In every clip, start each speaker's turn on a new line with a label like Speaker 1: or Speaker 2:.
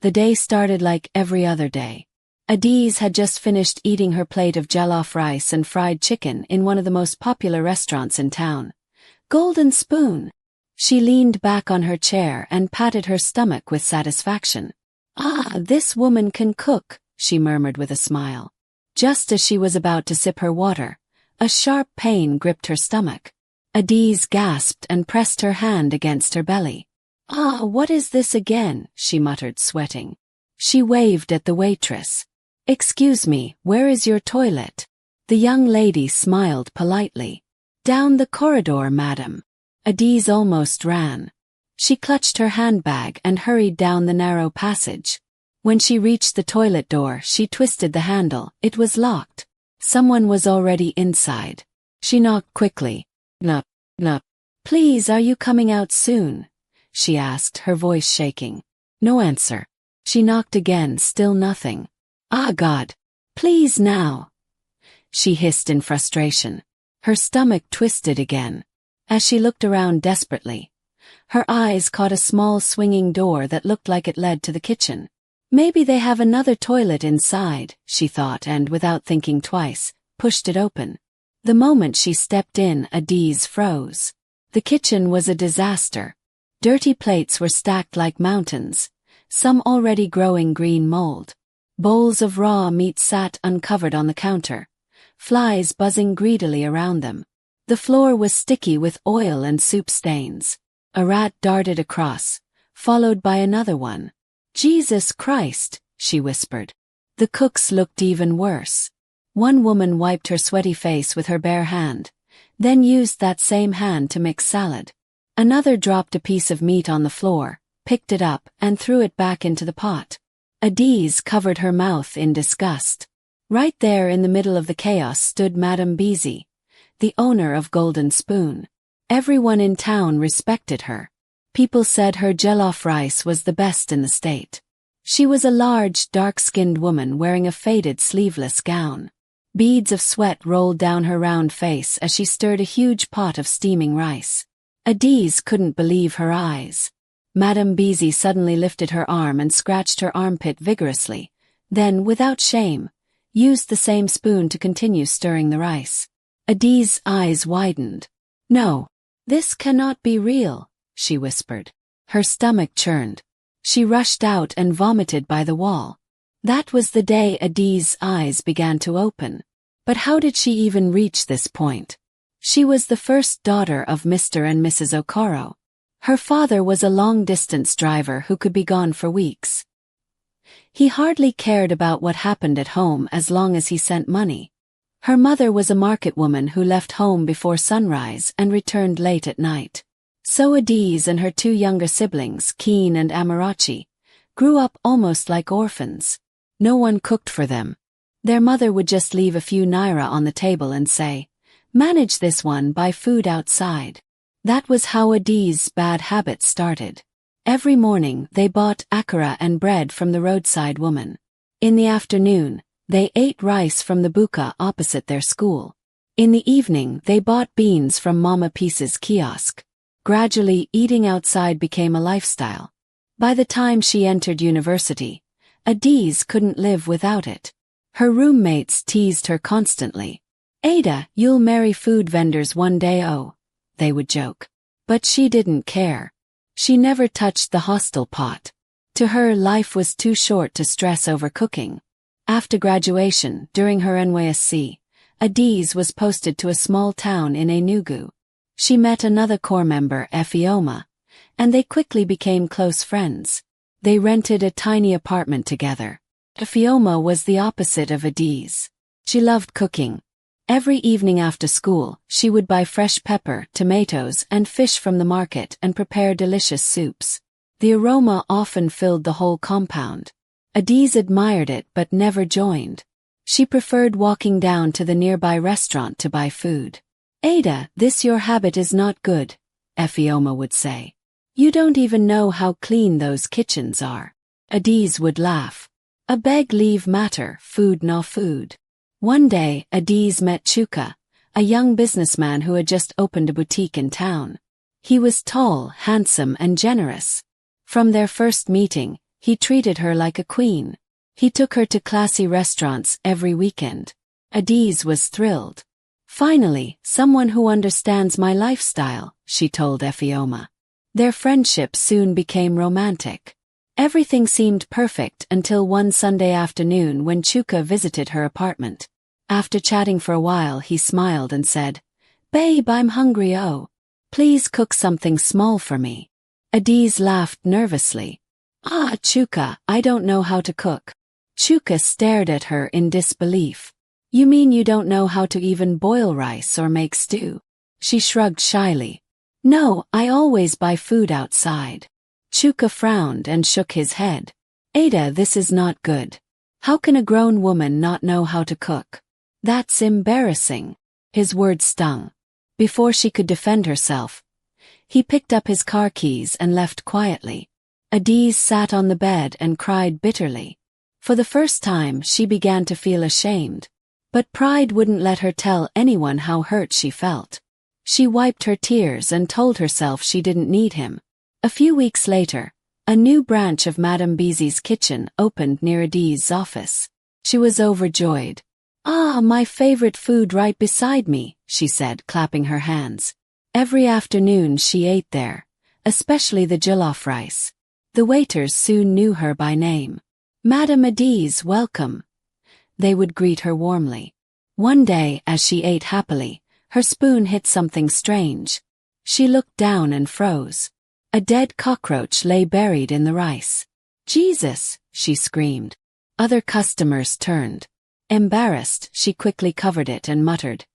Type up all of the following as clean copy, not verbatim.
Speaker 1: The day started like every other day. Adaeze had just finished eating her plate of jollof rice and fried chicken in one of the most popular restaurants in town. Golden Spoon. She leaned back on her chair and patted her stomach with satisfaction. "Ah, this woman can cook," she murmured with a smile. Just as she was about to sip her water, a sharp pain gripped her stomach. Adaeze gasped and pressed her hand against her belly. "Ah, what is this again?" she muttered, sweating. She waved at the waitress. "Excuse me, where is your toilet?" The young lady smiled politely. "Down the corridor, madam." Adaeze almost ran. She clutched her handbag and hurried down the narrow passage. When she reached the toilet door, she twisted the handle. It was locked. Someone was already inside. She knocked quickly. "Knock, knock. Please, are you coming out soon?" she asked, her voice shaking. No answer. She knocked again, still nothing. "Ah, God. Please now," she hissed in frustration. Her stomach twisted again. As she looked around desperately, her eyes caught a small swinging door that looked like it led to the kitchen. Maybe they have another toilet inside, she thought, and without thinking twice, pushed it open. The moment she stepped in, Adaeze froze. The kitchen was a disaster. Dirty plates were stacked like mountains, some already growing green mold. Bowls of raw meat sat uncovered on the counter, flies buzzing greedily around them. The floor was sticky with oil and soup stains. A rat darted across, followed by another one. "Jesus Christ," she whispered. The cooks looked even worse. One woman wiped her sweaty face with her bare hand, then used that same hand to mix salad. Another dropped a piece of meat on the floor, picked it up, and threw it back into the pot. Adaeze covered her mouth in disgust. Right there in the middle of the chaos stood Madame Beezy, the owner of Golden Spoon. Everyone in town respected her. People said her jollof rice was the best in the state. She was a large, dark-skinned woman wearing a faded sleeveless gown. Beads of sweat rolled down her round face as she stirred a huge pot of steaming rice. Adaeze couldn't believe her eyes. Madame Beezy suddenly lifted her arm and scratched her armpit vigorously, then, without shame, used the same spoon to continue stirring the rice. Adaze's eyes widened. "No, this cannot be real," she whispered. Her stomach churned. She rushed out and vomited by the wall. That was the day Adaze's eyes began to open. But how did she even reach this point? She was the first daughter of Mr. and Mrs. Okoro. Her father was a long-distance driver who could be gone for weeks. He hardly cared about what happened at home as long as he sent money. Her mother was a market woman who left home before sunrise and returned late at night. So Adaeze and her two younger siblings, Keen and Amarachi, grew up almost like orphans. No one cooked for them. Their mother would just leave a few naira on the table and say, "Manage this one, buy food outside." That was how Adaze's bad habits started. Every morning they bought akara and bread from the roadside woman. In the afternoon, they ate rice from the buka opposite their school. In the evening they bought beans from Mama Piece's kiosk. Gradually, eating outside became a lifestyle. By the time she entered university, Adaeze couldn't live without it. Her roommates teased her constantly. "Ada, you'll marry food vendors one day, oh," they would joke. But she didn't care. She never touched the hostel pot. To her, life was too short to stress over cooking. After graduation, during her NYSC, Adaeze was posted to a small town in Enugu. She met another corps member, Efioma, and they quickly became close friends. They rented a tiny apartment together. Efioma was the opposite of Adaeze. She loved cooking. Every evening after school, she would buy fresh pepper, tomatoes, and fish from the market and prepare delicious soups. The aroma often filled the whole compound. Adaeze admired it but never joined. She preferred walking down to the nearby restaurant to buy food. "Ada, this your habit is not good," Efioma would say. "You don't even know how clean those kitchens are." Adaeze would laugh. "A beg leave matter, food no food." One day, Adaeze met Chuka, a young businessman who had just opened a boutique in town. He was tall, handsome, and generous. From their first meeting, He treated her like a queen. He took her to classy restaurants every weekend. Adaeze was thrilled. "Finally, someone who understands my lifestyle," she told Effioma. Their friendship soon became romantic. Everything seemed perfect until one Sunday afternoon when Chuka visited her apartment. After chatting for a while, he smiled and said, "Babe, I'm hungry. Oh, please cook something small for me." Adaeze laughed nervously. "Ah, Chuka, I don't know how to cook." Chuka stared at her in disbelief. "You mean you don't know how to even boil rice or make stew?" She shrugged shyly. "No, I always buy food outside." Chuka frowned and shook his head. "Ada, this is not good. How can a grown woman not know how to cook? That's embarrassing." His words stung. Before she could defend herself, he picked up his car keys and left quietly. Adaeze sat on the bed and cried bitterly. For the first time, she began to feel ashamed. But pride wouldn't let her tell anyone how hurt she felt. She wiped her tears and told herself she didn't need him. A few weeks later, a new branch of Madame Beezy's kitchen opened near Adaeze's office. She was overjoyed. "Ah, my favorite food right beside me," she said, clapping her hands. Every afternoon she ate there, especially the jollof rice. The waiters soon knew her by name. "Madame Adaeze, welcome." They would greet her warmly. One day, as she ate happily, her spoon hit something strange. She looked down and froze. A dead cockroach lay buried in the rice. "Jesus!" she screamed. Other customers turned. Embarrassed, she quickly covered it and muttered,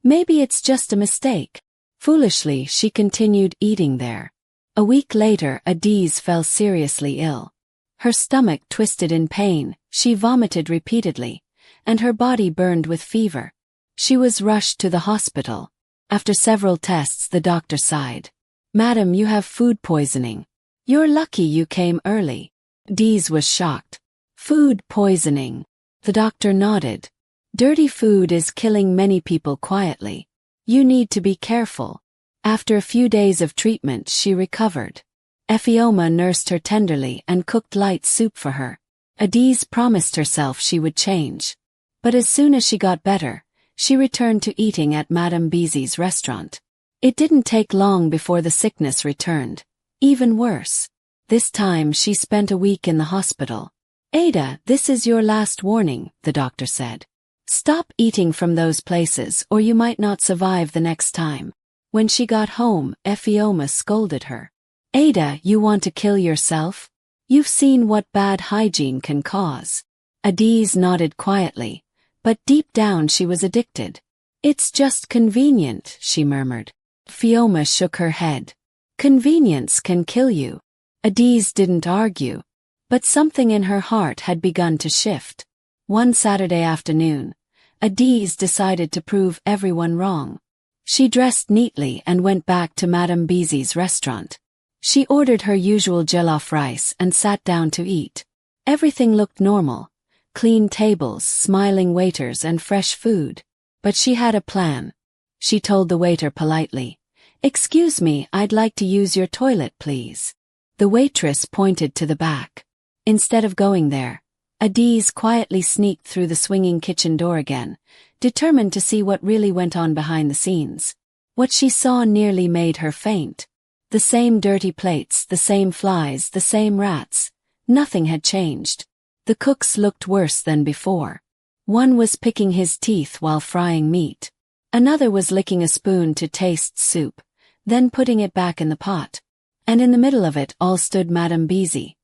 Speaker 1: "Maybe it's just a mistake." Foolishly, she continued eating there. A week later, Adaeze fell seriously ill. Her stomach twisted in pain, she vomited repeatedly, and her body burned with fever. She was rushed to the hospital. After several tests, the doctor sighed. "Madam, you have food poisoning. You're lucky you came early." Adaeze was shocked. "Food poisoning?" The doctor nodded. "Dirty food is killing many people quietly. You need to be careful." After a few days of treatment, she recovered. Effioma nursed her tenderly and cooked light soup for her. Adaeze promised herself she would change. But as soon as she got better, she returned to eating at Madame Beezy's restaurant. It didn't take long before the sickness returned. Even worse. This time she spent a week in the hospital. "Ada, this is your last warning," the doctor said. "Stop eating from those places or you might not survive the next time." When she got home, Effioma scolded her. "Ada, you want to kill yourself? You've seen what bad hygiene can cause." Adaeze nodded quietly, but deep down she was addicted. "It's just convenient," she murmured. Effioma shook her head. "Convenience can kill you." Adaeze didn't argue, but something in her heart had begun to shift. One Saturday afternoon, Adaeze decided to prove everyone wrong. She dressed neatly and went back to Madame Beezy's restaurant. She ordered her usual jollof rice and sat down to eat. Everything looked normal. Clean tables, smiling waiters, and fresh food. But she had a plan. She told the waiter politely, "Excuse me, I'd like to use your toilet, please." The waitress pointed to the back. Instead of going there, Adaeze quietly sneaked through the swinging kitchen door again, determined to see what really went on behind the scenes. What she saw nearly made her faint. The same dirty plates, the same flies, the same rats. Nothing had changed. The cooks looked worse than before. One was picking his teeth while frying meat. Another was licking a spoon to taste soup, then putting it back in the pot. And in the middle of it all stood Madame Beezy,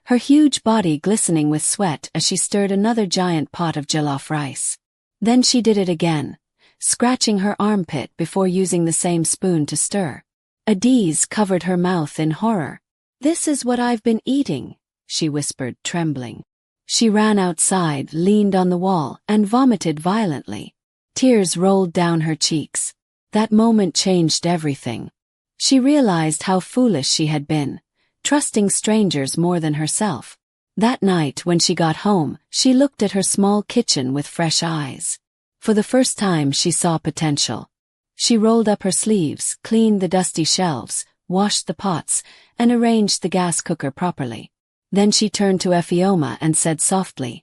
Speaker 1: her huge body glistening with sweat as she stirred another giant pot of jollof rice. Then she did it again, scratching her armpit before using the same spoon to stir. Adaeze covered her mouth in horror. "This is what I've been eating," she whispered, trembling. She ran outside, leaned on the wall, and vomited violently. Tears rolled down her cheeks. That moment changed everything. She realized how foolish she had been, trusting strangers more than herself. That night when she got home, she looked at her small kitchen with fresh eyes. For the first time she saw potential. She rolled up her sleeves, cleaned the dusty shelves, washed the pots, and arranged the gas cooker properly. Then she turned to Efioma and said softly,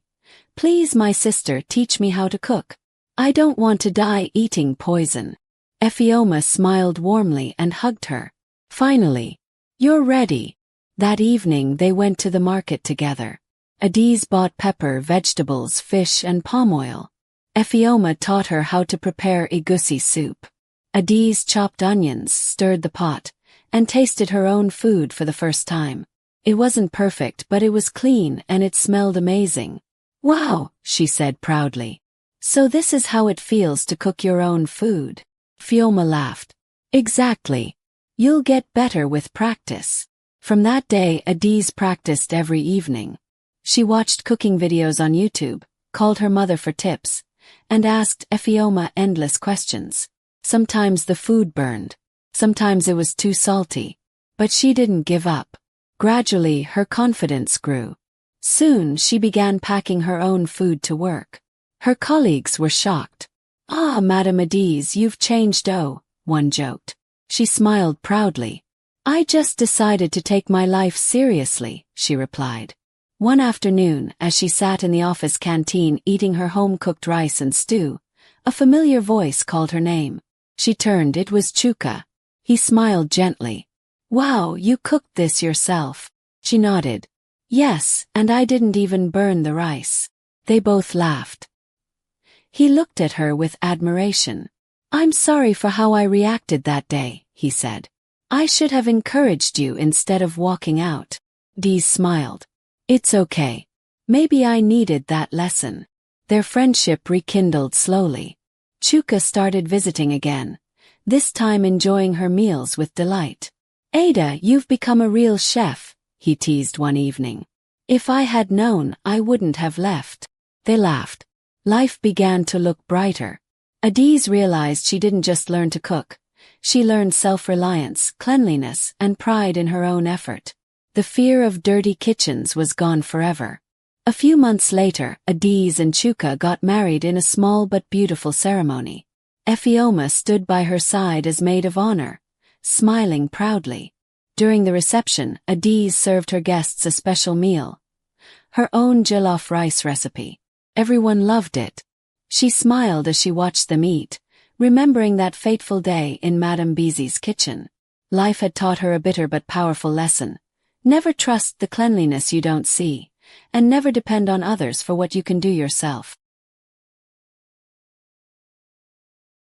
Speaker 1: "Please, my sister, teach me how to cook. I don't want to die eating poison." Efioma smiled warmly and hugged her. "Finally, you're ready." That evening they went to the market together. Adaeze bought pepper, vegetables, fish, and palm oil. Efioma taught her how to prepare egusi soup. Adaeze chopped onions, stirred the pot, and tasted her own food for the first time. It wasn't perfect, but it was clean and it smelled amazing. "Wow," she said proudly. "So this is how it feels to cook your own food." Fioma laughed. "Exactly. You'll get better with practice." From that day, Adaeze practiced every evening. She watched cooking videos on YouTube, called her mother for tips, and asked Efioma endless questions. Sometimes the food burned. Sometimes it was too salty. But she didn't give up. Gradually, her confidence grew. Soon, she began packing her own food to work. Her colleagues were shocked. "Ah, Madam Adaeze, you've changed, oh," one joked. She smiled proudly. "I just decided to take my life seriously," she replied. One afternoon, as she sat in the office canteen eating her home-cooked rice and stew, a familiar voice called her name. She turned. It was Chuka. He smiled gently. "Wow, you cooked this yourself?" She nodded. "Yes, and I didn't even burn the rice." They both laughed. He looked at her with admiration. "I'm sorry for how I reacted that day," he said. "I should have encouraged you instead of walking out." Adaeze smiled. "It's okay. Maybe I needed that lesson." Their friendship rekindled slowly. Chuka started visiting again, this time enjoying her meals with delight. "Ada, you've become a real chef," he teased one evening. "If I had known, I wouldn't have left." They laughed. Life began to look brighter. Adaeze realized she didn't just learn to cook. She learned self-reliance, cleanliness, and pride in her own effort. The fear of dirty kitchens was gone forever. A few months later, Adaeze and Chuka got married in a small but beautiful ceremony. Efioma stood by her side as maid of honor, smiling proudly. During the reception, Adaeze served her guests a special meal. Her own jollof rice recipe. Everyone loved it. She smiled as she watched them eat, remembering that fateful day in Madame Beezy's kitchen. Life had taught her a bitter but powerful lesson. Never trust the cleanliness you don't see, and never depend on others for what you can do yourself.